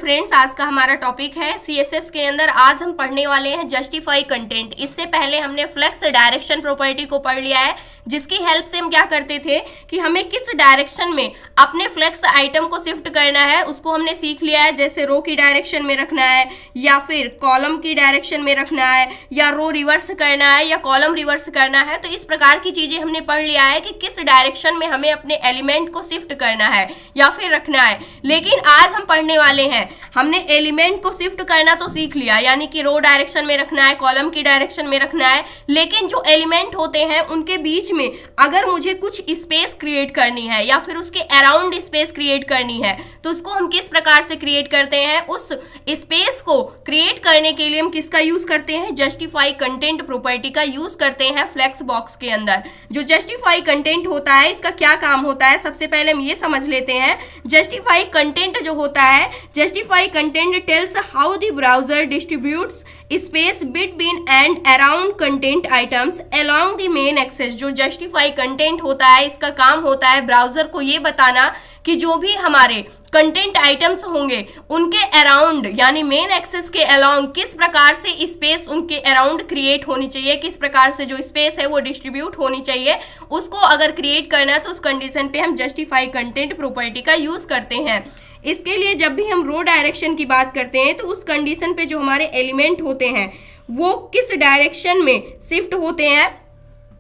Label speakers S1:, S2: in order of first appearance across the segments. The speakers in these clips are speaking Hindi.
S1: फ्रेंड्स, आज का हमारा टॉपिक है सीएसएस के अंदर आज हम पढ़ने वाले हैं जस्टिफाई कंटेंट। इससे पहले हमने फ्लेक्स डायरेक्शन प्रॉपर्टी को पढ़ लिया है, जिसकी हेल्प से हम क्या करते थे कि हमें किस डायरेक्शन में अपने फ्लेक्स आइटम को शिफ्ट करना है उसको हमने सीख लिया है। जैसे रो की डायरेक्शन में रखना है या फिर कॉलम की डायरेक्शन में रखना है या रो रिवर्स करना है या कॉलम रिवर्स करना है। तो इस प्रकार की चीजें हमने पढ़ लिया है कि किस डायरेक्शन में हमें अपने एलिमेंट को शिफ्ट करना है या फिर रखना है। लेकिन आज हम पढ़ने वाले हैं, हमने एलिमेंट को शिफ्ट करना तो सीख लिया, यानी कि रो डायरेक्शन में रखना है, कॉलम की डायरेक्शन में रखना है। लेकिन जो एलिमेंट होते हैं उनके बीच में अगर मुझे कुछ स्पेस क्रिएट करनी है या फिर उसके अराउंड स्पेस क्रिएट करनी है तो उसको हम किस प्रकार से क्रिएट करते हैं। उस स्पेस को क्रिएट करने के लिए हम किसका यूज करते हैं, जस्टिफाई कंटेंट प्रॉपर्टी का यूज करते हैं फ्लेक्स बॉक्स के अंदर। जो जस्टिफाई कंटेंट होता है इसका क्या काम होता है, सबसे पहले हम ये समझ लेते हैं। जस्टिफाई कंटेंट जो होता है, justify content tells how the browser distributes space between and around content items along the main axis. जो जस्टिफाई कंटेंट होता है इसका काम होता है ब्राउजर को ये बताना कि जो भी हमारे कंटेंट आइटम्स होंगे उनके अराउंड यानी मेन एक्सेस के अलोंग किस प्रकार से स्पेस उनके अराउंड क्रिएट होनी चाहिए, किस प्रकार से जो स्पेस है वो डिस्ट्रीब्यूट होनी चाहिए, उसको अगर क्रिएट करना है तो उस कंडीशन पे हम जस्टिफाई कंटेंट प्रॉपर्टी का यूज करते हैं। इसके लिए जब भी हम रो डायरेक्शन की बात करते हैं तो उस कंडीशन पे जो हमारे एलिमेंट होते हैं वो किस डायरेक्शन में शिफ्ट होते हैं।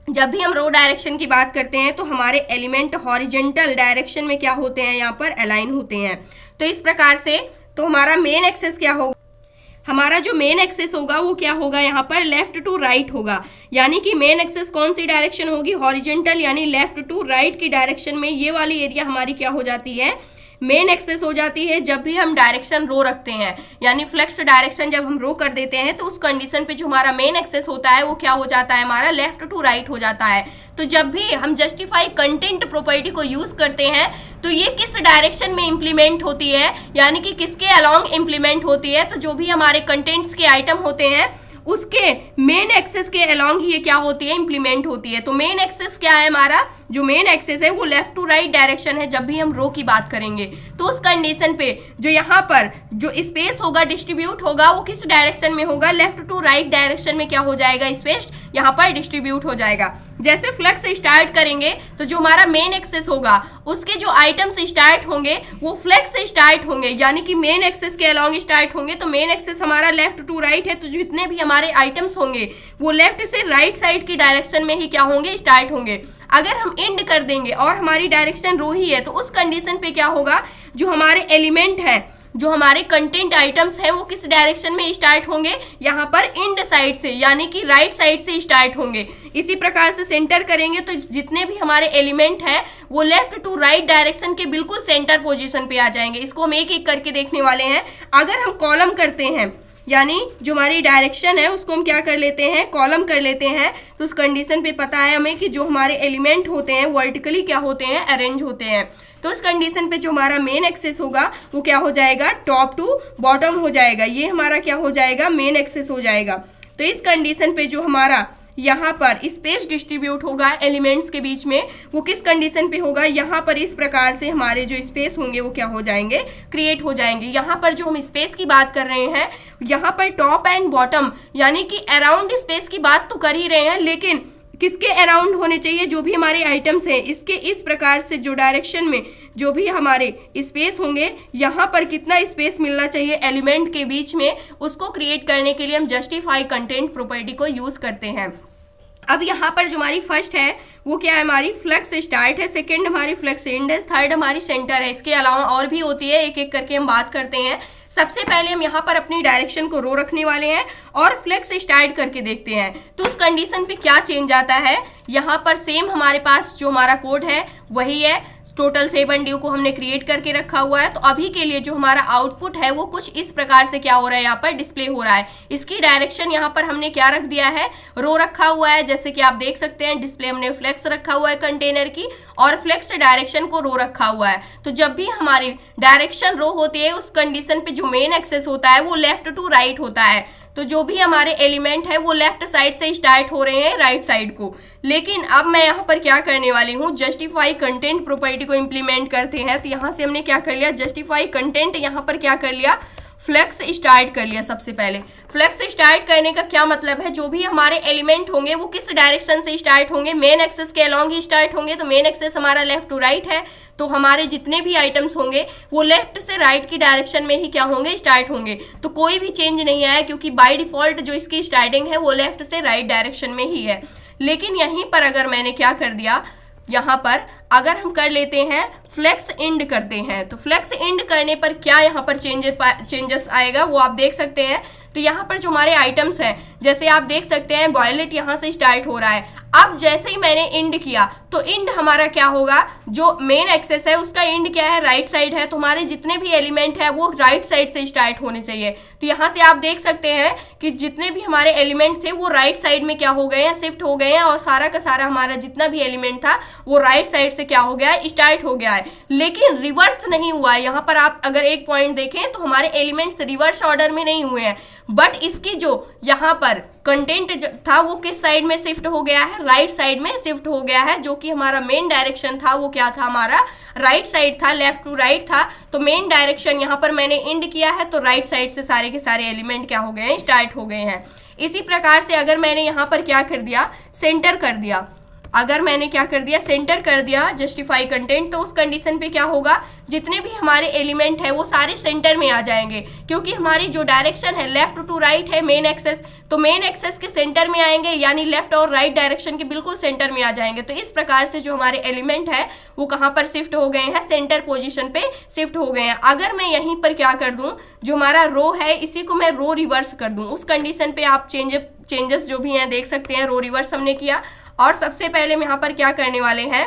S1: जब भी हम रो डायरेक्शन की बात करते हैं तो हमारे एलिमेंट हॉरिजेंटल डायरेक्शन में क्या होते हैं, यहाँ पर अलाइन होते हैं। तो इस प्रकार से तो हमारा मेन एक्सेस क्या होगा, हमारा जो मेन एक्सेस होगा वो क्या होगा, यहाँ पर लेफ्ट टू राइट होगा। यानी कि मेन एक्सेस कौन सी डायरेक्शन होगी, हॉरिजेंटल यानी लेफ्ट टू राइट की डायरेक्शन में। ये वाली एरिया हमारी क्या हो जाती है, मेन एक्सेस हो जाती है। जब भी हम डायरेक्शन रो रखते हैं यानी फ्लेक्स डायरेक्शन जब हम रो कर देते हैं तो उस कंडीशन पे जो हमारा मेन एक्सेस होता है वो क्या हो जाता है, हमारा लेफ्ट टू राइट हो जाता है। तो जब भी हम जस्टिफाई कंटेंट प्रॉपर्टी को यूज करते हैं तो ये किस डायरेक्शन में इंप्लीमेंट होती है, यानी कि किसके अलोंग इंप्लीमेंट होती है। तो जो भी हमारे कंटेंट्स के आइटम होते हैं उसके मेन एक्सेस के अलोंग ही ये क्या होती है, इंप्लीमेंट होती है। तो मेन एक्सेस क्या है, हमारा जो मेन एक्सेस है वो लेफ्ट टू राइट डायरेक्शन है जब भी हम रो की बात करेंगे। तो उस कंडीशन पे जो यहाँ पर जो स्पेस होगा डिस्ट्रीब्यूट होगा वो किस डायरेक्शन में होगा, लेफ्ट टू राइट डायरेक्शन में क्या हो जाएगा, स्पेस यहाँ पर डिस्ट्रीब्यूट हो जाएगा। जैसे फ्लेक्स स्टार्ट करेंगे तो जो हमारा मेन एक्सेस होगा उसके जो आइटम्स स्टार्ट होंगे वो फ्लेक्स से स्टार्ट होंगे, यानी कि मेन एक्सेस के अलोंग स्टार्ट होंगे। तो मेन एक्सेस हमारा लेफ्ट टू राइट है तो जितने भी हमारे आइटम्स होंगे वो लेफ्ट से राइट साइड की डायरेक्शन में ही क्या होंगे, स्टार्ट होंगे। अगर हम एंड कर देंगे और हमारी डायरेक्शन रो ही है तो उस कंडीशन पे क्या होगा, जो हमारे एलिमेंट है, जो हमारे कंटेंट आइटम्स हैं वो किस डायरेक्शन में स्टार्ट होंगे, यहाँ पर एंड साइड से यानी कि राइट साइड से स्टार्ट होंगे। इसी प्रकार से सेंटर करेंगे तो जितने भी हमारे एलिमेंट हैं वो लेफ्ट टू राइट डायरेक्शन के बिल्कुल सेंटर पोजीशन पे आ जाएंगे। इसको हम एक एक करके देखने वाले हैं। अगर हम कॉलम करते हैं यानी जो हमारी डायरेक्शन है उसको हम क्या कर लेते हैं, कॉलम कर लेते हैं, तो उस कंडीशन पे पता है हमें कि जो हमारे एलिमेंट होते हैं वर्टिकली क्या होते हैं, अरेंज होते हैं। तो इस कंडीशन पे जो हमारा मेन एक्सेस होगा वो क्या हो जाएगा, टॉप टू बॉटम हो जाएगा। ये हमारा क्या हो जाएगा, मेन एक्सेस हो जाएगा। तो इस कंडीशन पे जो हमारा यहाँ पर स्पेस डिस्ट्रीब्यूट होगा एलिमेंट्स के बीच में वो किस कंडीशन पे होगा, यहाँ पर इस प्रकार से हमारे जो स्पेस होंगे वो क्या हो जाएंगे, क्रिएट हो जाएंगे। यहाँ पर जो हम स्पेस की बात कर रहे हैं यहाँ पर टॉप एंड बॉटम यानी कि अराउंड स्पेस की बात तो कर ही रहे हैं, लेकिन किसके अराउंड होने चाहिए, जो भी हमारे आइटम्स हैं इसके इस प्रकार से जो डायरेक्शन में जो भी हमारे स्पेस होंगे यहाँ पर कितना स्पेस मिलना चाहिए एलिमेंट के बीच में, उसको क्रिएट करने के लिए हम जस्टिफाई कंटेंट प्रॉपर्टी को यूज करते हैं। अब यहाँ पर जो हमारी फर्स्ट है वो क्या है, हमारी फ्लेक्स स्टार्ट है, सेकंड हमारी फ्लेक्स एंड है, थर्ड हमारी सेंटर है। इसके अलावा और भी होती है, एक एक करके हम बात करते हैं। सबसे पहले हम यहाँ पर अपनी डायरेक्शन को रो रखने वाले हैं और फ्लेक्स स्टार्ट करके देखते हैं तो उस कंडीशन पे क्या चेंज आता है। यहाँ पर सेम हमारे पास जो हमारा कोड है वही है, टोटल 7 ड्यू को हमने क्रिएट करके रखा हुआ है। तो अभी के लिए जो हमारा आउटपुट है वो कुछ इस प्रकार से क्या हो रहा है, यहाँ पर डिस्प्ले हो रहा है। इसकी डायरेक्शन यहाँ पर हमने क्या रख दिया है, रो रखा हुआ है। जैसे कि आप देख सकते हैं डिस्प्ले हमने फ्लेक्स रखा हुआ है कंटेनर की और फ्लेक्स डायरेक्शन को रो रखा हुआ है। तो जब भी हमारी डायरेक्शन रो होती है उस कंडीशन पे जो मेन एक्सेस होता है वो लेफ्ट टू राइट होता है। तो जो भी हमारे एलिमेंट है वो लेफ्ट साइड से स्टार्ट हो रहे हैं राइट साइड को। लेकिन अब मैं यहाँ पर क्या करने वाली हूँ, जस्टिफाई कंटेंट प्रॉपर्टी को इंप्लीमेंट करते हैं। तो यहाँ से हमने क्या कर लिया, जस्टिफाई कंटेंट यहाँ पर क्या कर लिया, फ्लेक्स स्टार्ट कर लिया। सबसे पहले फ्लेक्स स्टार्ट करने का क्या मतलब है, जो भी हमारे एलिमेंट होंगे वो किस डायरेक्शन से स्टार्ट होंगे, मेन एक्सेस के अलोंग ही स्टार्ट होंगे। तो मेन एक्सेस हमारा लेफ्ट टू राइट है, तो हमारे जितने भी आइटम्स होंगे वो लेफ्ट से राइट की डायरेक्शन में ही क्या होंगे, स्टार्ट होंगे। तो कोई भी चेंज नहीं आया, क्योंकि बाय डिफॉल्ट जो इसकी स्टार्टिंग है वो लेफ्ट से राइट डायरेक्शन में ही है। लेकिन यहीं पर अगर मैंने क्या कर दिया, यहाँ पर अगर हम कर लेते हैं फ्लेक्स इंड करते हैं, तो फ्लेक्स इंड करने पर क्या यहाँ पर चेंजेस आएगा वो आप देख सकते हैं। तो यहाँ पर जो हमारे आइटम्स हैं, जैसे आप देख सकते हैं वॉयलेट यहाँ से स्टार्ट हो रहा है। अब जैसे ही मैंने इंड किया तो इंड हमारा क्या होगा, जो मेन एक्सेस है उसका इंड क्या है, राइट साइड है। तो हमारे जितने भी एलिमेंट है वो राइट साइड से स्टार्ट होने चाहिए। तो यहाँ से आप देख सकते हैं कि जितने भी हमारे एलिमेंट थे वो राइट साइड में क्या हो गए हैं, शिफ्ट हो गए हैं, और सारा का सारा हमारा जितना भी एलिमेंट था वो राइट साइड से क्या हो गया है, स्टार्ट हो गया है। लेकिन रिवर्स नहीं हुआ है। यहाँ पर आप अगर एक पॉइंट देखें तो हमारे एलिमेंट्स रिवर्स ऑर्डर में नहीं हुए हैं, बट इसकी जो यहाँ पर कंटेंट था वो किस साइड में शिफ्ट हो गया है, राइट साइड में शिफ्ट हो गया है। जो कि हमारा मेन डायरेक्शन था वो क्या था, हमारा राइट साइड था, लेफ्ट टू राइट था। तो मेन डायरेक्शन यहाँ पर मैंने इंड किया है, तो राइट साइड से सारे के सारे एलिमेंट क्या हो गए हैं, स्टार्ट हो गए हैं। इसी प्रकार से अगर मैंने यहाँ पर क्या कर दिया, सेंटर कर दिया, अगर मैंने क्या कर दिया, सेंटर कर दिया जस्टिफाई कंटेंट, तो उस कंडीशन पे क्या होगा, जितने भी हमारे एलिमेंट है वो सारे सेंटर में आ जाएंगे। क्योंकि हमारी जो डायरेक्शन है लेफ्ट टू राइट है मेन एक्सेस, तो मेन एक्सेस के सेंटर में आएंगे, यानी लेफ्ट और राइट डायरेक्शन के बिल्कुल सेंटर में आ जाएंगे। तो इस प्रकार से जो हमारे एलिमेंट है वो कहाँ पर शिफ्ट हो गए हैं, सेंटर पोजिशन पे शिफ्ट हो गए हैं। अगर मैं यहीं पर क्या कर दूं, जो हमारा रो है इसी को मैं रो रिवर्स कर दूं, उस कंडीशन पे आप चेंजेस जो भी हैं देख सकते हैं। रो रिवर्स हमने किया, और सबसे पहले हम यहाँ पर क्या करने वाले हैं,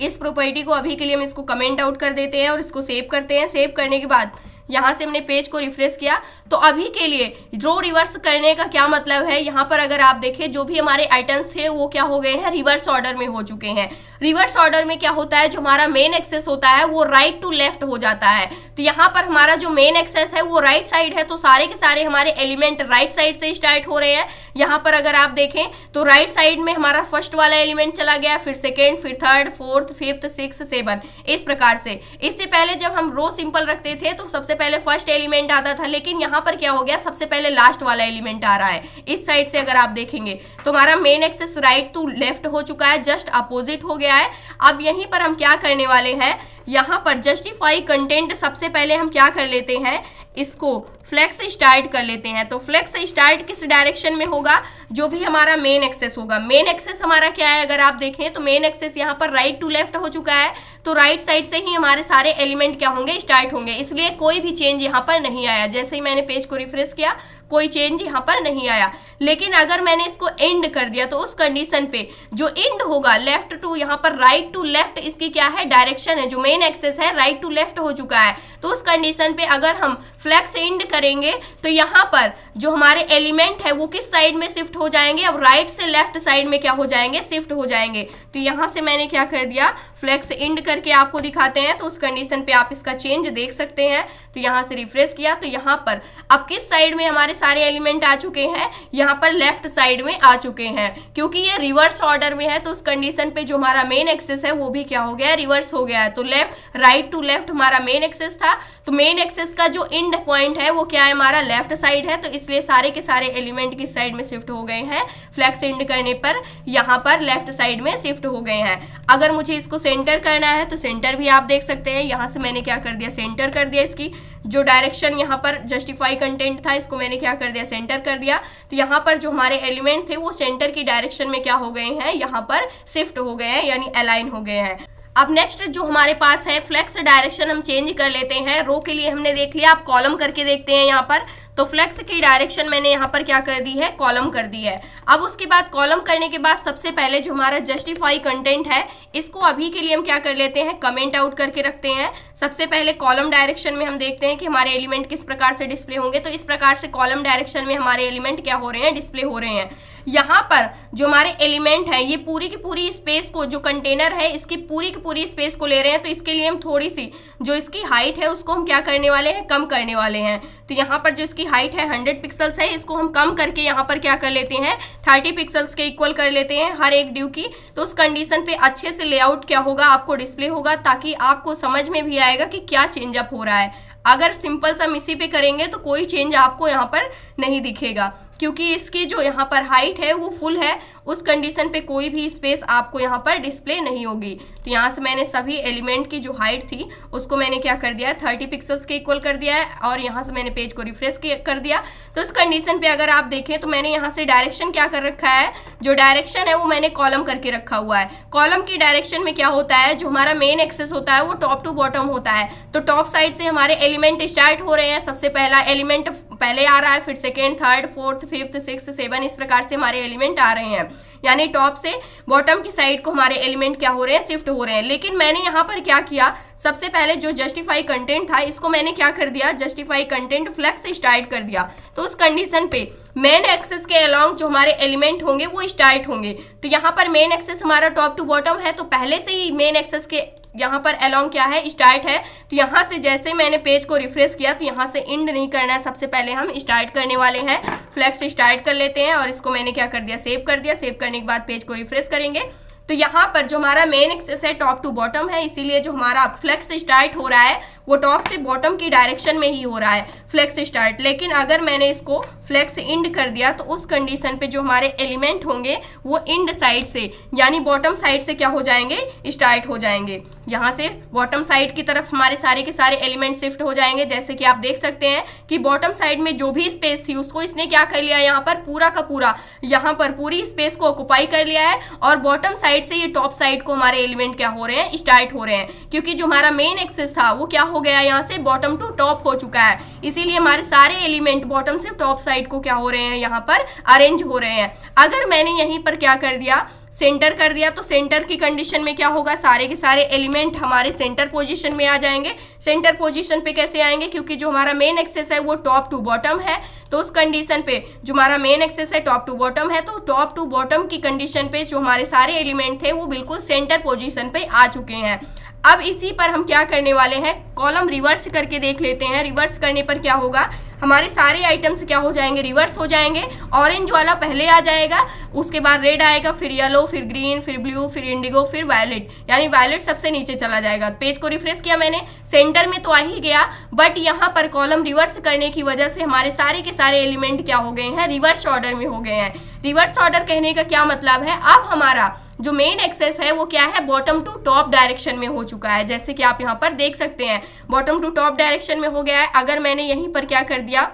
S1: इस प्रॉपर्टी को अभी के लिए हम इसको कमेंट आउट कर देते हैं और इसको सेव करते हैं। सेव करने के बाद यहाँ से हमने पेज को रिफ्रेश किया। तो अभी के लिए रो रिवर्स करने का क्या मतलब है, यहाँ पर अगर आप देखें जो भी हमारे आइटम्स थे वो क्या हो गए हैं, रिवर्स ऑर्डर में हो चुके हैं। रिवर्स ऑर्डर में क्या होता है, जो हमारा मेन एक्सेस होता है वो राइट टू लेफ्ट हो जाता है। तो यहाँ पर हमारा जो मेन एक्सेस है वो राइट साइड है, तो सारे के सारे हमारे एलिमेंट राइट साइड से स्टार्ट हो रहे हैं। यहाँ पर अगर आप देखें तो राइट साइड में हमारा फर्स्ट वाला एलिमेंट चला गया, फिर सेकेंड, फिर थर्ड, फोर्थ, फिफ्थ, सिक्स, 7, इस प्रकार से। इससे पहले जब हम रो सिंपल रखते थे तो सबसे पहले फर्स्ट एलिमेंट आता था, लेकिन यहाँ पर क्या हो गया, सबसे पहले लास्ट वाला एलिमेंट आ रहा है। इस साइड से अगर आप देखेंगे तो हमारा main axis right to left हो चुका है, जस्ट अपोजिट हो गया है। अब यहीं पर हम क्या करने वाले हैं, यहाँ पर जस्टिफाई कंटेंट सबसे पहले हम क्या कर लेते हैं, इसको फ्लेक्स स्टार्ट कर लेते हैं। तो फ्लेक्स स्टार्ट किस डायरेक्शन में होगा, जो भी हमारा मेन एक्सेस होगा। मेन एक्सेस हमारा क्या है, अगर आप देखें तो मेन एक्सेस यहाँ पर राइट टू लेफ्ट हो चुका है, तो राइट साइड से ही हमारे सारे एलिमेंट क्या होंगे, स्टार्ट होंगे। इसलिए कोई भी चेंज यहाँ पर नहीं आया। जैसे ही मैंने पेज को रिफ्रेश किया कोई चेंज यहाँ पर नहीं आया। लेकिन अगर मैंने इसको एंड कर दिया तो उस कंडीशन पे जो एंड होगा लेफ्ट टू, यहाँ पर राइट टू लेफ्ट इसकी क्या है, डायरेक्शन है। जो मेन एक्सेस है राइट टू लेफ्ट हो चुका है, तो उस कंडीशन पे अगर हम फ्लेक्स एंड करेंगे तो यहाँ पर जो हमारे एलिमेंट है वो किस साइड में शिफ्ट हो जाएंगे, अब राइट से लेफ्ट साइड में क्या हो जाएंगे, शिफ्ट हो जाएंगे। तो यहाँ से मैंने क्या कर दिया, फ्लेक्स एंड करके आपको दिखाते हैं। तो उस कंडीशन पे आप इसका चेंज देख सकते हैं। तो यहाँ से रिफ्रेश किया तो यहाँ पर अब किस साइड में हमारे सारे एलिमेंट आ चुके हैं, यहाँ पर लेफ्ट साइड में आ चुके हैं। क्योंकि ये रिवर्स ऑर्डर में है तो उस कंडीशन पे जो हमारा मेन एक्सेस है वो भी क्या हो गया, रिवर्स हो गया है। तो लेफ्ट राइट टू लेफ्ट हमारा मेन एक्सेस था, तो मेन एक्सेस का जो एंड पॉइंट है वो क्या है, हमारा लेफ्ट साइड है। तो इसलिए सारे के सारे एलिमेंट किस साइड में शिफ्ट हो गए हैं, फ्लेक्स एंड करने पर यहाँ पर लेफ्ट साइड में शिफ्ट हो गए हैं। अगर मुझे इसको सेंटर करना है तो सेंटर भी आप देख सकते हैं। यहाँ से मैंने क्या कर दिया, सेंटर कर दिया। इसकी जो डायरेक्शन यहाँ पर जस्टिफाई कंटेंट था इसको मैंने क्या कर दिया, सेंटर कर दिया। तो यहाँ पर जो हमारे एलिमेंट थे वो सेंटर की डायरेक्शन में क्या हो गए हैं, यहाँ पर शिफ्ट हो गए हैं, यानी अलाइन हो गए हैं। अब नेक्स्ट जो हमारे पास है फ्लेक्स डायरेक्शन हम चेंज कर लेते हैं। रो के लिए हमने देख लिया, आप कॉलम करके देखते हैं यहाँ पर। तो फ्लेक्स की डायरेक्शन मैंने यहाँ पर क्या कर दी है, कॉलम कर दी है। अब उसके बाद कॉलम करने के बाद सबसे पहले जो हमारा जस्टिफाई कंटेंट है इसको अभी के लिए हम क्या कर लेते हैं, कमेंट आउट करके रखते हैं। सबसे पहले कॉलम डायरेक्शन में हम देखते हैं कि हमारे एलिमेंट किस प्रकार से डिस्प्ले होंगे। तो इस प्रकार से कॉलम डायरेक्शन में हमारे एलिमेंट क्या हो रहे हैं, डिस्प्ले हो रहे हैं। यहाँ पर जो हमारे एलिमेंट है ये पूरी की पूरी स्पेस को, जो कंटेनर है इसकी पूरी की पूरी स्पेस को ले रहे हैं, तो इसके लिए हम थोड़ी सी जो इसकी हाइट है उसको हम क्या करने वाले हैं, कम करने वाले हैं। तो यहाँ पर जो इसकी हाइट है 100 पिक्सल्स है, इसको हम कम करके यहाँ पर क्या कर लेते हैं 30 पिक्सल्स के इक्वल कर लेते हैं हर एक ड्यू की। तो उस कंडीशन पे अच्छे से लेआउट क्या होगा आपको डिस्प्ले होगा, ताकि आपको समझ में भी आएगा कि क्या चेंज अप हो रहा है। अगर सिंपल सा इसी पे करेंगे तो कोई चेंज आपको यहाँ पर नहीं दिखेगा, क्योंकि इसकी जो यहाँ पर हाइट है वो फुल है, उस कंडीशन पे कोई भी स्पेस आपको यहाँ पर डिस्प्ले नहीं होगी। तो यहाँ से मैंने सभी एलिमेंट की जो हाइट थी उसको मैंने क्या कर दिया है 30 पिक्सल्स के इक्वल कर दिया है, और यहाँ से मैंने पेज को रिफ्रेश कर दिया। तो उस कंडीशन पे अगर आप देखें तो मैंने यहाँ से डायरेक्शन क्या कर रखा है, जो डायरेक्शन है वो मैंने कॉलम करके रखा हुआ है। कॉलम की डायरेक्शन में क्या होता है, जो हमारा मेन एक्सेस होता है वो टॉप टू बॉटम होता है। तो टॉप साइड से हमारे एलिमेंट स्टार्ट हो रहे हैं, सबसे पहला एलिमेंट पहले आ रहा है, फिर second, third, fourth, fifth, six, 7 इस प्रकार से हमारे एलिमेंट आ रहे हैं। यानी टॉप से बॉटम की साइड को हमारे एलिमेंट क्या हो रहे हैं, शिफ्ट हो रहे हैं। लेकिन मैंने यहाँ पर क्या किया, सबसे पहले जो जस्टिफाई कंटेंट था इसको मैंने क्या कर दिया, जस्टिफाई कंटेंट फ्लेक्स स्टार्ट कर दिया। तो उस कंडीशन पे मेन एक्सेस के अलोंग जो हमारे एलिमेंट होंगे वो स्टार्ट होंगे। तो यहाँ पर मेन एक्सेस हमारा टॉप टू बॉटम है, तो पहले से ही मेन एक्सेस के यहाँ पर अलोंग क्या है, स्टार्ट है। तो यहाँ से जैसे मैंने पेज को रिफ्रेश किया तो यहाँ से इंड नहीं करना है, सबसे पहले हम स्टार्ट करने वाले हैं। फ्लेक्स स्टार्ट कर लेते हैं और इसको मैंने क्या कर दिया, सेव कर दिया। सेव करने के बाद पेज को रिफ्रेश करेंगे तो यहाँ पर जो हमारा मेन एक्सेस है टॉप टू बॉटम है, इसीलिए जो हमारा फ्लेक्स स्टार्ट हो रहा है वो टॉप से बॉटम की डायरेक्शन में ही हो रहा है फ्लेक्स स्टार्ट। लेकिन अगर मैंने इसको फ्लेक्स इंड कर दिया तो उस कंडीशन पे जो हमारे एलिमेंट होंगे वो इंड साइड से यानी बॉटम साइड से क्या हो जाएंगे, स्टार्ट हो जाएंगे। यहाँ से बॉटम साइड की तरफ हमारे सारे के सारे एलिमेंट शिफ्ट हो जाएंगे। जैसे कि आप देख सकते हैं कि बॉटम साइड में जो भी स्पेस थी उसको इसने क्या कर लिया, यहाँ पर पूरा का पूरा यहाँ पर पूरी स्पेस को ऑक्युपाई कर लिया है, और बॉटम साइड से ये टॉप साइड को हमारे एलिमेंट क्या हो रहे हैं, स्टार्ट हो रहे हैं। क्योंकि जो हमारा मेन एक्सेस था वो क्या हो गया, यहाँ से बॉटम टू टॉप हो चुका है, इसीलिए हमारे सारे एलिमेंट बॉटम से टॉप साइड को क्या हो रहे हैं, यहाँ पर अरेंज हो रहे हैं। अगर मैंने यहीं पर क्या कर दिया, सेंटर कर दिया, तो सेंटर की कंडीशन में क्या होगा, सारे के सारे एलिमेंट हमारे सेंटर पोजीशन में आ जाएंगे। सेंटर पोजीशन पे कैसे आएंगे, क्योंकि जो हमारा मेन एक्सेस है वो टॉप टू बॉटम है। तो उस कंडीशन पे जो हमारा मेन एक्सेस है टॉप टू बॉटम है, तो टॉप टू बॉटम की कंडीशन पे जो हमारे सारे एलिमेंट थे वो बिल्कुल सेंटर पोजीशन पे आ चुके हैं। अब इसी पर हम क्या करने वाले हैं, कॉलम रिवर्स करके देख लेते हैं। रिवर्स करने पर क्या होगा, हमारे सारे आइटम्स क्या हो जाएंगे, रिवर्स हो जाएंगे। ऑरेंज वाला पहले आ जाएगा, उसके बाद रेड आएगा, फिर येलो, फिर ग्रीन, फिर ब्लू, फिर इंडिगो, फिर वायलेट, यानी वायलेट सबसे नीचे चला जाएगा। पेज को रिफ्रेश किया मैंने, सेंटर में तो आ ही गया, बट यहाँ पर कॉलम रिवर्स करने की वजह से हमारे सारे के सारे एलिमेंट क्या हो गए हैं, रिवर्स ऑर्डर में हो गए हैं। रिवर्स ऑर्डर कहने का क्या मतलब है, अब हमारा जो मेन एक्सेस है वो क्या है, बॉटम टू टॉप डायरेक्शन में हो चुका है। जैसे कि आप यहाँ पर देख सकते हैं बॉटम टू टॉप डायरेक्शन में हो गया है। अगर मैंने यहीं पर क्या कर दिया,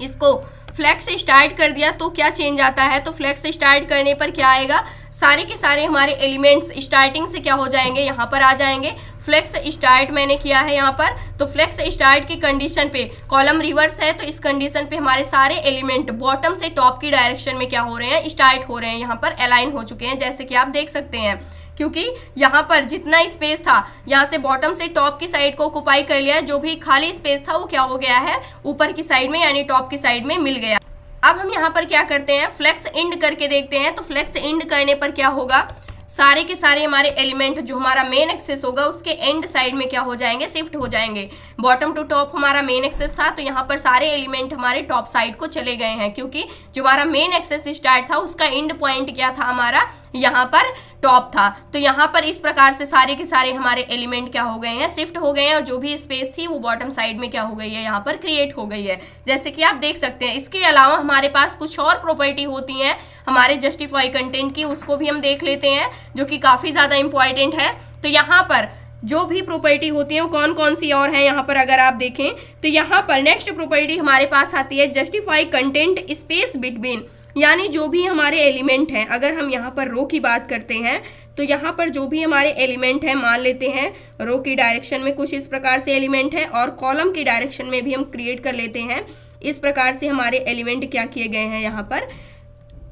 S1: इसको फ्लेक्स स्टार्ट कर दिया तो क्या चेंज आता है, तो फ्लेक्स स्टार्ट करने पर क्या आएगा, सारे के सारे हमारे एलिमेंट्स स्टार्टिंग से क्या हो जाएंगे, यहाँ पर आ जाएंगे। फ्लेक्स स्टार्ट मैंने किया है यहाँ पर, तो फ्लेक्स स्टार्ट की कंडीशन पे कॉलम रिवर्स है, तो इस कंडीशन पे हमारे सारे एलिमेंट बॉटम से टॉप की डायरेक्शन में क्या हो रहे हैं, स्टार्ट हो रहे हैं, यहाँ पर अलाइन हो चुके हैं, जैसे कि आप देख सकते हैं। क्योंकि यहाँ पर जितना स्पेस था यहाँ से बॉटम से टॉप की साइड को ऑक्युपाई कर लिया, जो भी खाली स्पेस था वो क्या हो गया है, ऊपर की साइड में यानी टॉप की साइड में मिल गया। अब हम यहाँ पर क्या करते हैं, फ्लेक्स इंड करके देखते हैं। तो फ्लेक्स इंड करने पर क्या होगा, सारे के सारे हमारे एलिमेंट जो हमारा मेन एक्सेस होगा उसके एंड साइड में क्या हो जाएंगे, शिफ्ट हो जाएंगे। बॉटम टू टॉप हमारा मेन एक्सेस था, तो यहाँ पर सारे एलिमेंट हमारे टॉप साइड को चले गए हैं, क्योंकि जो हमारा मेन एक्सेस स्टार्ट था उसका एंड पॉइंट क्या था, हमारा यहाँ पर टॉप था। तो यहाँ पर इस प्रकार से सारे के सारे हमारे एलिमेंट क्या हो गए हैं, शिफ्ट हो गए हैं, और जो भी स्पेस थी वो बॉटम साइड में क्या हो गई है, यहाँ पर क्रिएट हो गई है, जैसे कि आप देख सकते हैं। इसके अलावा हमारे पास कुछ और प्रॉपर्टी होती हैं हमारे जस्टिफाई कंटेंट की, उसको भी हम देख लेते हैं, जो कि काफ़ी ज़्यादा इंपॉर्टेंट है। तो यहाँ पर जो भी प्रॉपर्टी होती है वो कौन कौन सी और हैं, यहाँ पर अगर आप देखें तो यहाँ पर नेक्स्ट प्रॉपर्टी हमारे पास आती है जस्टिफाई कंटेंट स्पेस बिटवीन, यानी जो भी हमारे एलिमेंट हैं, अगर हम यहाँ पर रो की बात करते हैं तो यहाँ पर जो भी हमारे एलिमेंट हैं, मान लेते हैं रो की डायरेक्शन में कुछ इस प्रकार से एलिमेंट है, और कॉलम की डायरेक्शन में भी हम क्रिएट कर लेते हैं। इस प्रकार से हमारे एलिमेंट क्या किए गए हैं, यहाँ पर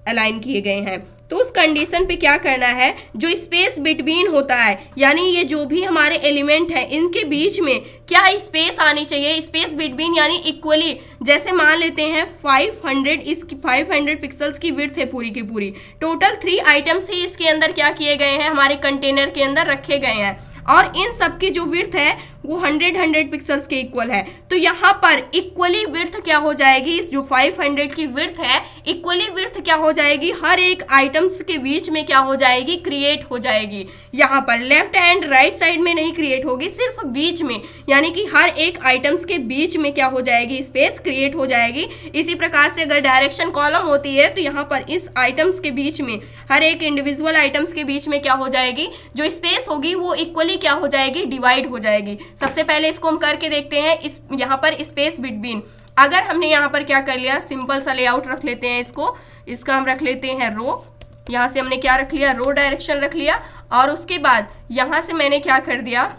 S1: अलाइन किए गए हैं। तो उस कंडीशन पे क्या करना है, जो स्पेस बिटवीन होता है, यानी ये जो भी हमारे एलिमेंट है इनके बीच में क्या स्पेस आनी चाहिए, स्पेस बिटवीन यानी इक्वली। जैसे मान लेते हैं 500 पिक्सल्स की विड्थ है पूरी की पूरी, टोटल 3 आइटम्स ही इसके अंदर क्या किए गए हैं, हमारे कंटेनर के अंदर रखे गए हैं, और इन सब की जो विड्थ है वो 100 पिक्सल्स के इक्वल है। तो यहाँ पर इक्वली विड्थ क्या हो जाएगी, इस जो 500 की विड्थ है इक्वली विड्थ क्या हो जाएगी, हर एक आइटम्स के बीच में क्या हो जाएगी, क्रिएट हो जाएगी। यहाँ पर लेफ्ट एंड राइट साइड में नहीं क्रिएट होगी, सिर्फ बीच में, यानी कि हर एक आइटम्स के बीच में क्या हो जाएगी, स्पेस क्रिएट हो जाएगी। इसी प्रकार से अगर डायरेक्शन कॉलम होती है तो यहाँ पर इस आइटम्स के बीच में, हर एक इंडिविजुअल आइटम्स के बीच में क्या हो जाएगी, जो स्पेस होगी वो इक्वली क्या हो जाएगी, डिवाइड हो जाएगी। सबसे पहले इसको हम करके देखते हैं। इस यहाँ पर स्पेस बिटवीन, अगर हमने यहाँ पर क्या कर लिया, सिंपल सा लेआउट रख लेते हैं इसको, इसका हम रख लेते हैं रो, यहाँ से हमने क्या रख लिया, रो डायरेक्शन रख लिया, और उसके बाद यहाँ से मैंने क्या कर दिया,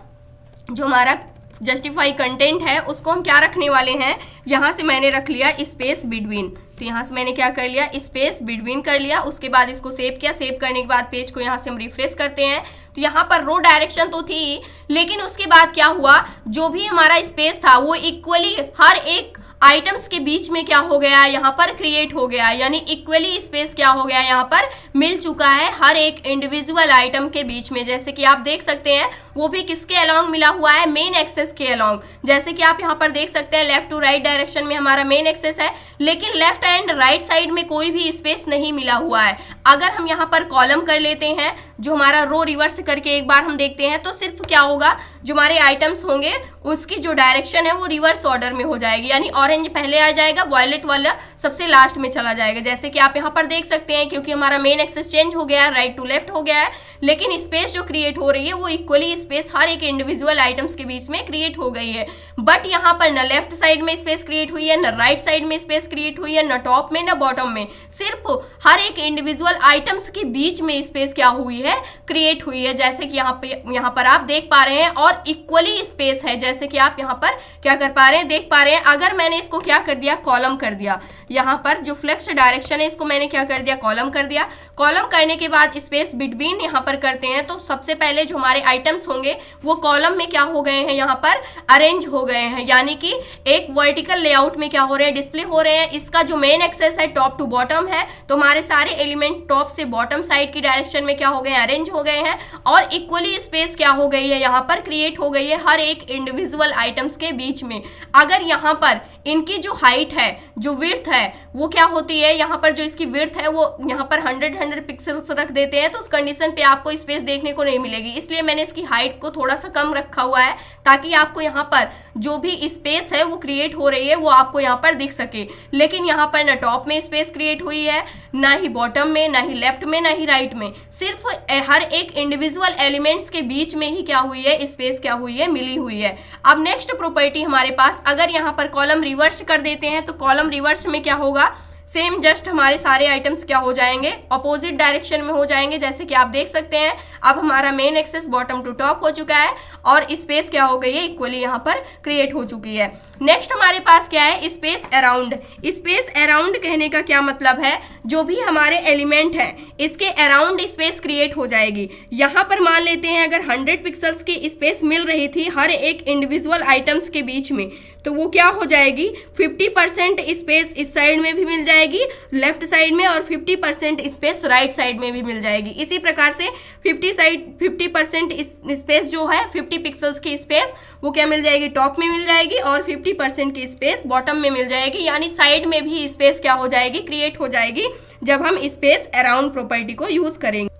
S1: जो हमारा जस्टिफाई कंटेंट है उसको हम क्या रखने वाले हैं, यहाँ से मैंने रख लिया स्पेस बिटवीन। तो यहाँ से मैंने क्या कर लिया, स्पेस बिटवीन कर लिया। उसके बाद इसको सेव किया, सेव करने के बाद पेज को यहाँ से हम रिफ्रेश करते हैं तो यहाँ पर रो डायरेक्शन तो थी, लेकिन उसके बाद क्या हुआ, जो भी हमारा स्पेस था वो इक्वली हर एक आइटम्स के बीच में क्या हो गया, यहाँ पर क्रिएट हो गया, यानी इक्वली स्पेस क्या हो गया, यहाँ पर मिल चुका है हर एक इंडिविजुअल आइटम के बीच में। जैसे कि आप देख सकते हैं वो भी किसके अलोंग मिला हुआ है, मेन एक्सेस के अलोंग। जैसे कि आप यहाँ पर देख सकते हैं लेफ्ट टू राइट डायरेक्शन में हमारा मेन एक्सेस है, लेकिन लेफ्ट एंड राइट साइड में कोई भी स्पेस नहीं मिला हुआ है। अगर हम यहाँ पर कॉलम कर लेते हैं, जो हमारा रो रिवर्स करके एक बार हम देखते हैं, तो सिर्फ क्या होगा, जो हमारे आइटम्स होंगे उसकी जो डायरेक्शन है वो रिवर्स ऑर्डर में हो जाएगी, यानी ऑरेंज पहले आ जाएगा, वॉयलेट वाला सबसे लास्ट में चला जाएगा। जैसे कि आप यहाँ पर देख सकते हैं, क्योंकि हमारा मेन एक्सेस चेंज हो गया है, राइट टू लेफ्ट हो गया है, लेकिन स्पेस जो क्रिएट हो रही है वो इक्वली स्पेस हर एक इंडिविजुअल आइटम्स के बीच में क्रिएट हो गई है। बट यहाँ पर न लेफ्ट साइड में स्पेस क्रिएट हुई है, न राइट साइड में स्पेस क्रिएट हुई है, न टॉप में न बॉटम में, सिर्फ हर एक इंडिविजुअल आइटम्स के बीच में स्पेस क्या हुई है, क्रिएट हुई है। जैसे कि यहाँ पर आप देख पा रहे हैं, और इक्वली स्पेस है, जैसे कि आप यहाँ पर क्या कर पा रहे हैं, देख पा रहे हैं। अगर मैंने इसको क्या कर दिया, कॉलम कर दिया, यहाँ पर जो फ्लेक्स डायरेक्शन है इसको मैंने क्या कर दिया, कॉलम कर दिया। कॉलम करने के बाद स्पेस बिटवीन यहाँ पर करते हैं, तो सबसे पहले जो हमारे आइटम्स होंगे वो कॉलम में क्या हो गए हैं, यहाँ पर अरेंज हो गए हैं, यानी कि एक वर्टिकल लेआउट में क्या हो रहे हैं, डिस्प्ले हो रहे हैं। इसका जो मेन एक्सेस है टॉप टू बॉटम है, तो हमारे सारे एलिमेंट टॉप से बॉटम साइड की डायरेक्शन में क्या हो गए, अरेंज हो गए हैं, और इक्वली स्पेस क्या हो गई है, यहाँ पर क्रिएट हो गई है हर एक इंडिविजुअल आइटम्स के बीच में। अगर यहाँ पर इनकी जो हाइट है, जो विड्थ है, वो क्या होती है, यहाँ पर जो इसकी विड्थ है वो यहाँ पर 100 पिक्सल्स रख देते हैं, तो उस कंडीशन पे आपको स्पेस देखने को नहीं मिलेगी। इसलिए मैंने इसकी हाइट को थोड़ा सा कम रखा हुआ है, ताकि आपको यहाँ पर जो भी स्पेस है वो क्रिएट हो रही है वो आपको यहाँ पर दिख सके। लेकिन यहाँ पर ना टॉप में स्पेस क्रिएट हुई है, ना ही बॉटम में, ना ही लेफ्ट में, ना ही राइट में, सिर्फ हर एक इंडिविजुअल एलिमेंट्स के बीच में ही क्या हुई है, स्पेस क्या हुई है, मिली हुई है। अब नेक्स्ट प्रॉपर्टी हमारे पास, अगर यहाँ पर कॉलम रिवर्स कर देते हैं तो कॉलम रिवर्स में क्या होगा, सेम जस्ट हमारे सारे आइटम्स क्या हो जाएंगे, अपोजिट डायरेक्शन में हो जाएंगे। जैसे कि आप देख सकते हैं अब हमारा main axis bottom to top हो चुका है, और स्पेस क्या हो गई है, इक्वली यहाँ पर क्रिएट हो चुकी है। नेक्स्ट हमारे पास क्या है, स्पेस अराउंड। स्पेस अराउंड कहने का क्या मतलब है, जो भी हमारे एलिमेंट है इसके अराउंड स्पेस क्रिएट हो जाएगी। यहाँ पर मान लेते हैं अगर 100 पिक्सल्स की स्पेस मिल रही थी हर एक इंडिविजुअल आइटम्स के बीच में, तो वो क्या हो जाएगी, 50% स्पेस इस साइड में भी मिल जाएगी लेफ्ट साइड में, और 50% स्पेस राइट साइड में भी मिल जाएगी। इसी प्रकार से 50% स्पेस जो है, 50 पिक्सल्स की स्पेस वो क्या मिल जाएगी, टॉप में मिल जाएगी, और 50% की स्पेस बॉटम में मिल जाएगी, यानी साइड में भी स्पेस क्या हो जाएगी, क्रिएट हो जाएगी, जब हम स्पेस अराउंड प्रॉपर्टी को यूज करेंगे।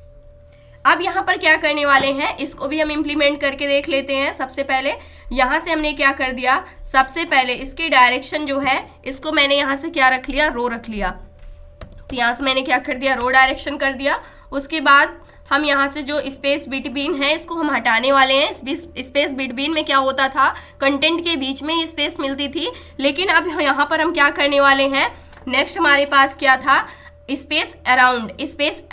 S1: अब यहाँ पर क्या करने वाले हैं, इसको भी हम इम्प्लीमेंट करके देख लेते हैं। सबसे पहले यहाँ से हमने क्या कर दिया, सबसे पहले इसकी डायरेक्शन जो है इसको मैंने यहाँ से क्या रख लिया, रो रख लिया। तो यहाँ से मैंने क्या कर दिया, रो डायरेक्शन कर दिया। उसके बाद हम यहाँ से जो स्पेस बिटवीन है इसको हम हटाने वाले हैं। स्पेस बिटवीन में क्या होता था, कंटेंट के बीच में ही स्पेस मिलती थी, लेकिन अब यहाँ पर हम क्या करने वाले हैं, नेक्स्ट हमारे पास क्या था, स्पेस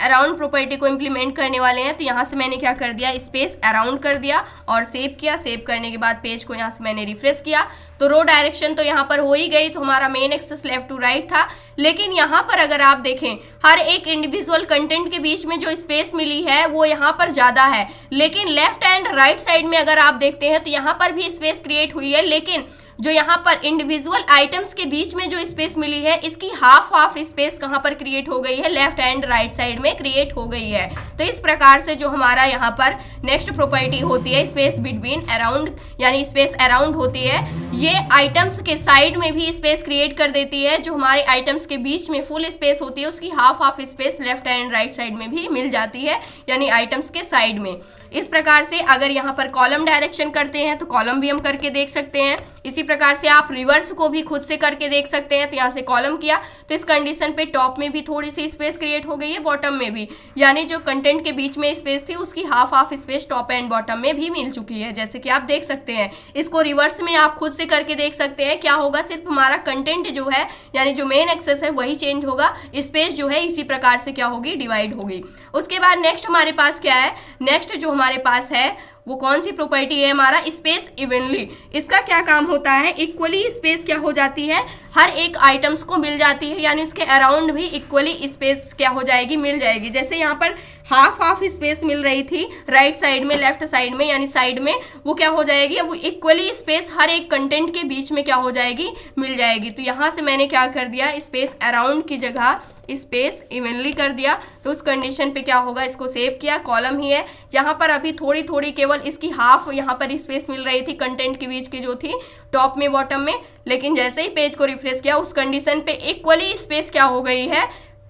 S1: अराउंड प्रॉपर्टी को इंप्लीमेंट करने वाले हैं। तो यहाँ से मैंने क्या कर दिया, स्पेस अराउंड कर दिया और सेव किया। सेव करने के बाद पेज को यहाँ से मैंने रिफ्रेश किया तो रो डायरेक्शन तो यहाँ पर हो ही गई। तो हमारा main axis left to right था। लेकिन यहाँ पर अगर आप देखें, हर एक इंडिविजुअल कंटेंट के बीच में जो स्पेस मिली है वो यहाँ पर ज़्यादा है, लेकिन लेफ्ट एंड राइट साइड में अगर आप देखते हैं तो यहाँ पर भी स्पेस क्रिएट हुई है, लेकिन जो यहाँ पर इंडिविजुअल आइटम्स के बीच में जो स्पेस मिली है इसकी हाफ स्पेस कहाँ पर क्रिएट हो गई है, लेफ्ट एंड राइट साइड में क्रिएट हो गई है। तो इस प्रकार से जो हमारा यहाँ पर नेक्स्ट प्रॉपर्टी होती है स्पेस बिटवीन अराउंड, यानी स्पेस अराउंड होती है, ये आइटम्स के साइड में भी स्पेस क्रिएट कर देती है। जो हमारे आइटम्स के बीच में फुल स्पेस होती है उसकी half space left and right side में भी मिल जाती है, यानी आइटम्स के साइड में। इस प्रकार से अगर यहाँ पर कॉलम डायरेक्शन करते हैं तो कॉलम भी हम करके देख सकते हैं। इसी प्रकार से आप रिवर्स को भी खुद से करके देख सकते हैं। तो यहाँ से कॉलम किया तो इस कंडीशन पे टॉप में भी थोड़ी सी स्पेस क्रिएट हो गई है, बॉटम में भी, यानी जो कंटेंट के बीच में स्पेस थी उसकी half space top and bottom में भी मिल चुकी है, जैसे कि आप देख सकते हैं। इसको रिवर्स में आप खुद से करके देख सकते हैं। क्या होगा, सिर्फ हमारा कंटेंट जो है यानी जो मेन एक्सेस है वही चेंज होगा, स्पेस जो है इसी प्रकार से क्या होगी, डिवाइड होगी। उसके बाद नेक्स्ट हमारे पास क्या है, नेक्स्ट जो हमारे पास है वो कौन सी प्रॉपर्टी है, हमारा स्पेस इवनली। इसका क्या काम होता है, इक्वली स्पेस क्या हो जाती है, हर एक आइटम्स को मिल जाती है, यानी उसके अराउंड भी इक्वली स्पेस क्या हो जाएगी, मिल जाएगी। जैसे यहाँ पर हाफ स्पेस मिल रही थी राइट साइड में, लेफ्ट साइड में, यानी साइड में, वो क्या हो जाएगी, वो इक्वली स्पेस हर एक कंटेंट के बीच में क्या हो जाएगी, मिल जाएगी। तो यहाँ से मैंने क्या कर दिया, स्पेस अराउंड की जगह स्पेस इवनली कर दिया। तो उस कंडीशन पे क्या होगा, इसको सेव किया, कॉलम ही है। यहाँ पर अभी थोड़ी केवल इसकी हाफ यहाँ पर स्पेस मिल रही थी कंटेंट के बीच की जो थी टॉप में बॉटम में, लेकिन जैसे ही पेज को रिफ्रेश किया उस कंडीशन पे इक्वली स्पेस क्या हो गई है,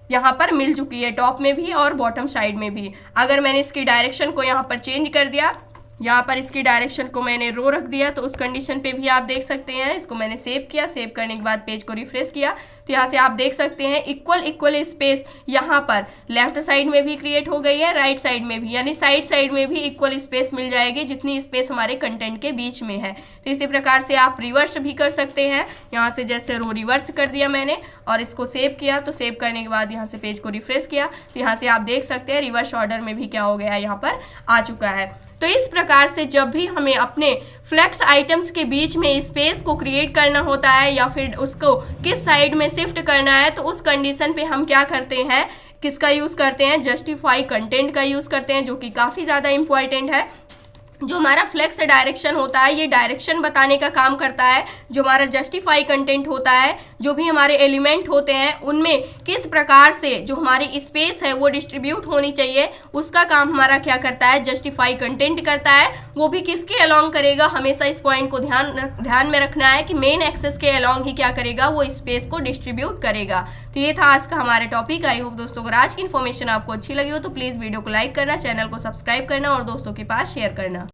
S1: यहाँ पर मिल चुकी है, टॉप में भी और बॉटम साइड में भी। अगर मैंने इसकी डायरेक्शन को यहाँ पर चेंज कर दिया, यहाँ पर इसकी डायरेक्शन को मैंने रो रख दिया, तो उस कंडीशन पे भी आप देख सकते हैं। इसको मैंने सेव किया, सेव करने के बाद पेज को रिफ्रेश किया तो यहाँ से आप देख सकते हैं इक्वल स्पेस यहाँ पर लेफ्ट साइड में भी क्रिएट हो गई है, राइट साइड में भी, यानी साइड में भी इक्वल स्पेस मिल जाएगी जितनी स्पेस हमारे कंटेंट के बीच में है। तो इसी प्रकार से आप रिवर्स भी कर सकते हैं। यहाँ से जैसे रो रिवर्स कर दिया मैंने और इसको सेव किया, तो सेव करने के बाद यहाँ से पेज को रिफ्रेश किया तो यहाँ से आप देख सकते हैं रिवर्स ऑर्डर में भी क्या हो गया, यहाँ पर आ चुका है। तो इस प्रकार से जब भी हमें अपने फ्लेक्स आइटम्स के बीच में स्पेस को क्रिएट करना होता है या फिर उसको किस साइड में शिफ्ट करना है, तो उस कंडीशन पे हम क्या करते हैं, किसका यूज़ करते हैं, जस्टिफाई कंटेंट का यूज़ करते हैं, जो कि काफ़ी ज़्यादा इंपॉर्टेंट है। जो हमारा फ्लेक्स डायरेक्शन होता है ये डायरेक्शन बताने का काम करता है। जो हमारा जस्टिफाई कंटेंट होता है, जो भी हमारे एलिमेंट होते हैं उनमें किस प्रकार से जो हमारी स्पेस है वो डिस्ट्रीब्यूट होनी चाहिए, उसका काम हमारा क्या करता है, जस्टिफाई कंटेंट करता है। वो भी किसके अलोंग करेगा, हमेशा इस पॉइंट को ध्यान में रखना है कि मेन एक्सेस के अलोंग ही क्या करेगा, वो स्पेस को डिस्ट्रीब्यूट करेगा। तो ये था आज का हमारा टॉपिक। आई होप दोस्तों अगर आज की इन्फॉर्मेशन आपको अच्छी लगी हो तो प्लीज़ वीडियो को लाइक करना, चैनल को सब्सक्राइब करना और दोस्तों के पास शेयर करना।